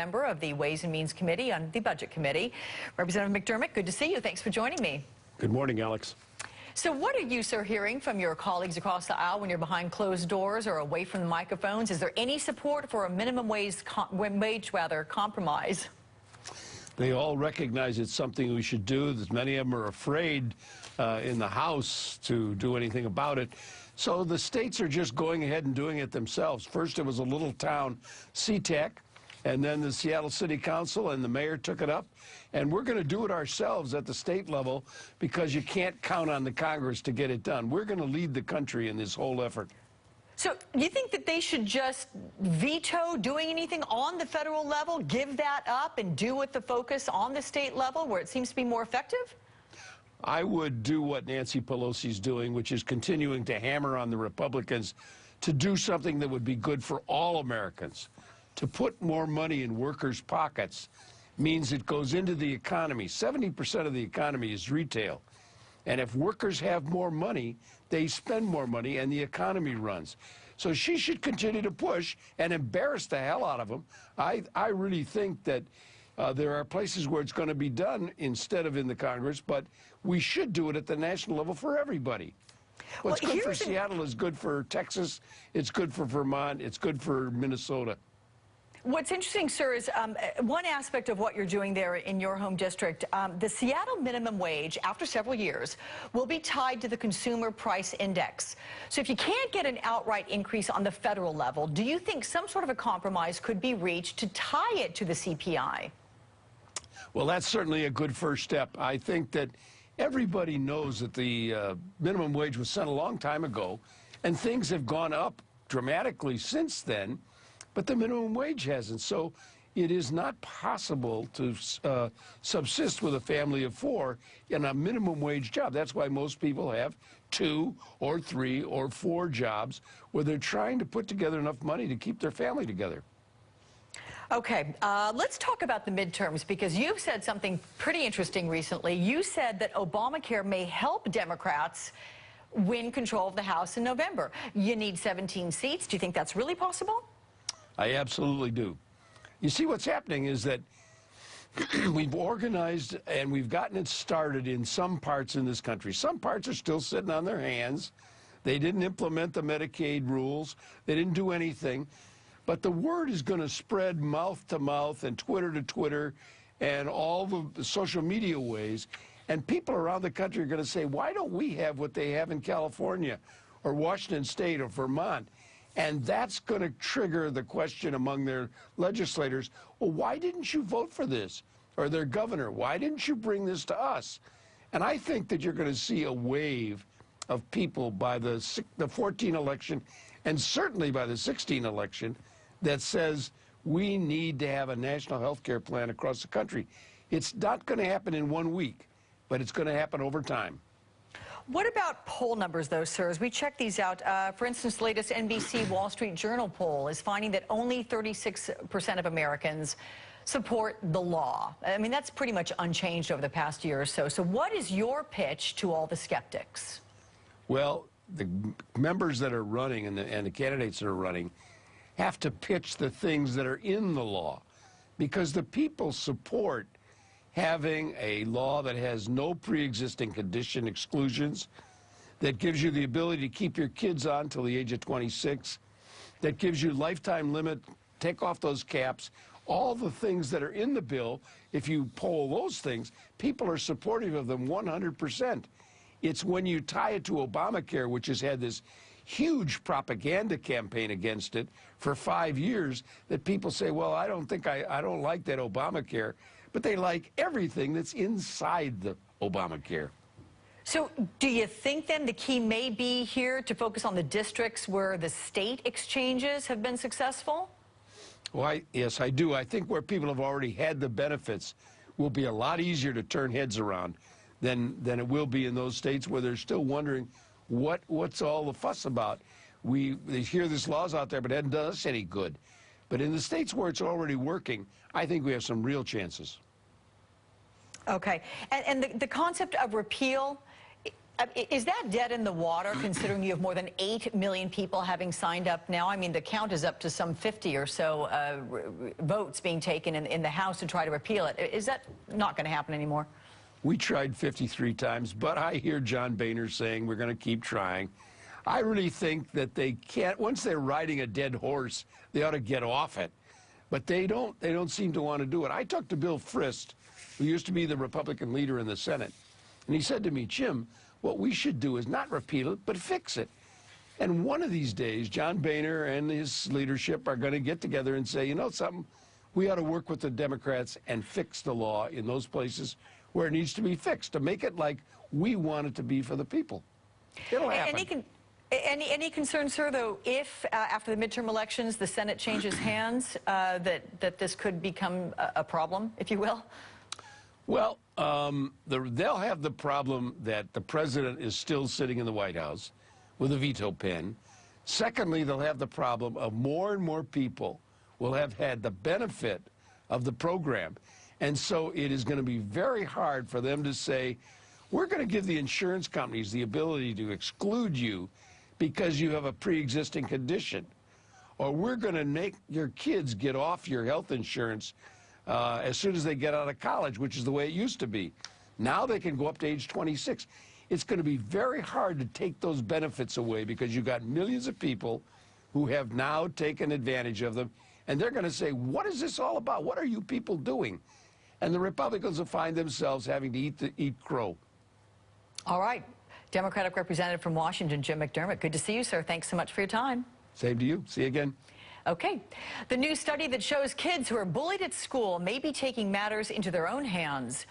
Member of the Ways and Means Committee on the Budget Committee. Representative McDermott, good to see you. Thanks for joining me. Good morning, Alex. So what are you, sir, hearing from your colleagues across the aisle when you're behind closed doors or away from the microphones? Is there any support for a minimum wage compromise? They all recognize it's something we should do. That many of them are afraid in the House to do anything about it. So the states are just going ahead and doing it themselves. First, it was a little town, SeaTac. And then the Seattle City Council and the mayor took it up. And we're going to do it ourselves at the state level because you can't count on the Congress to get it done. We're going to lead the country in this whole effort. So you think that they should just veto doing anything on the federal level, give that up, and do with the focus on the state level where it seems to be more effective? I would do what Nancy Pelosi's doing, which is continuing to hammer on the Republicans to do something that would be good for all Americans. To put more money in workers' pockets means it goes into the economy. 70% of the economy is retail. And if workers have more money, they spend more money and the economy runs. So she should continue to push and embarrass the hell out of them. I really think that there are places where it's going to be done instead of in the Congress, but we should do it at the national level for everybody. What's good for Seattle is good for Texas, it's good for Vermont, it's good for Minnesota. What's interesting, sir, is one aspect of what you're doing there in your home district, the Seattle minimum wage, after several years, will be tied to the consumer price index. So if you can't get an outright increase on the federal level, do you think some sort of a compromise could be reached to tie it to the CPI? Well, that's certainly a good first step. I think that everybody knows that the minimum wage was set a long time ago, and things have gone up dramatically since then. But the minimum wage hasn't. So it is not possible to subsist with a family of four in a minimum wage job. That's why most people have 2 or 3 or 4 jobs where they're trying to put together enough money to keep their family together. Okay, let's talk about the midterms, because you've said something pretty interesting recently. You said that Obamacare may help Democrats win control of the House in November. You need 17 seats. Do you think that's really possible? I absolutely do. You see, what's happening is that we've organized and we've gotten it started in some parts in this country. Some parts are still sitting on their hands. They didn't implement the Medicaid rules. They didn't do anything. But the word is going to spread mouth to mouth and Twitter to Twitter and all the social media ways. And people around the country are going to say, why don't we have what they have in California or Washington State or Vermont? And that's going to trigger the question among their legislators, well, why didn't you vote for this? Or their governor, why didn't you bring this to us? And I think that you're going to see a wave of people by the 14 election and certainly by the 16 election that says we need to have a national health care plan across the country. It's not going to happen in 1 week, but it's going to happen over time. What about poll numbers, though, sir? As we check these out, for instance, the latest NBC Wall Street Journal poll is finding that only 36% of Americans support the law. I mean, that's pretty much unchanged over the past year or so. So what is your pitch to all the skeptics? Well, the members that are running and the candidates that are running have to pitch the things that are in the law, because the people support having a law that has no pre-existing condition exclusions, that gives you the ability to keep your kids on till the age of 26, that gives you lifetime limit, take off those caps, all the things that are in the bill. If you poll those things, people are supportive of them 100%. It's when you tie it to Obamacare, which has had this huge propaganda campaign against it for 5 years, that people say, well, I don't like that Obamacare. But they like everything that's inside the Obamacare. So do you think, then, the key may be here to focus on the districts where the state exchanges have been successful? Well, yes, I do. I think where people have already had the benefits will be a lot easier to turn heads around than it will be in those states where they're still wondering what's all the fuss about. They hear this law's out there, but it hasn't done us any good. But in the states where it's already working, I think we have some real chances. Okay. And the concept of repeal, Is that dead in the water, considering you have more than 8 million people having signed up now? I mean, the count is up to some 50 or so votes being taken in the House to try to repeal it. Is that not going to happen anymore? We tried 53 times, but I hear John Boehner saying we're going to keep trying. I really think that they can't, once they're riding a dead horse, they ought to get off it. But they don't seem to want to do it. I talked to Bill Frist, who used to be the Republican leader in the Senate, and he said to me, Jim, what we should do is not repeal it, but fix it. And one of these days, John Boehner and his leadership are going to get together and say, you know something, we ought to work with the Democrats and fix the law in those places where it needs to be fixed, to make it like we want it to be for the people. It'll happen. Any concern, sir, though, if after the midterm elections the Senate changes hands, that this could become a problem, if you will? Well, they'll have the problem that the president is still sitting in the White House with a veto pen. Secondly, they'll have the problem of more and more people will have had the benefit of the program. And so it is going to be very hard for them to say, we're going to give the insurance companies the ability to exclude you because you have a pre-existing condition. Or we're going to make your kids get off your health insurance as soon as they get out of college, which is the way it used to be. Now they can go up to age 26. It's going to be very hard to take those benefits away because you've got millions of people who have now taken advantage of them, and they're going to say, what is this all about? What are you people doing? And the Republicans will find themselves having to eat crow. All right. Democratic Representative from Washington, Jim McDermott. Good to see you, sir. Thanks so much for your time. Same to you. See you again. Okay. The new study that shows kids who are bullied at school may be taking matters into their own hands.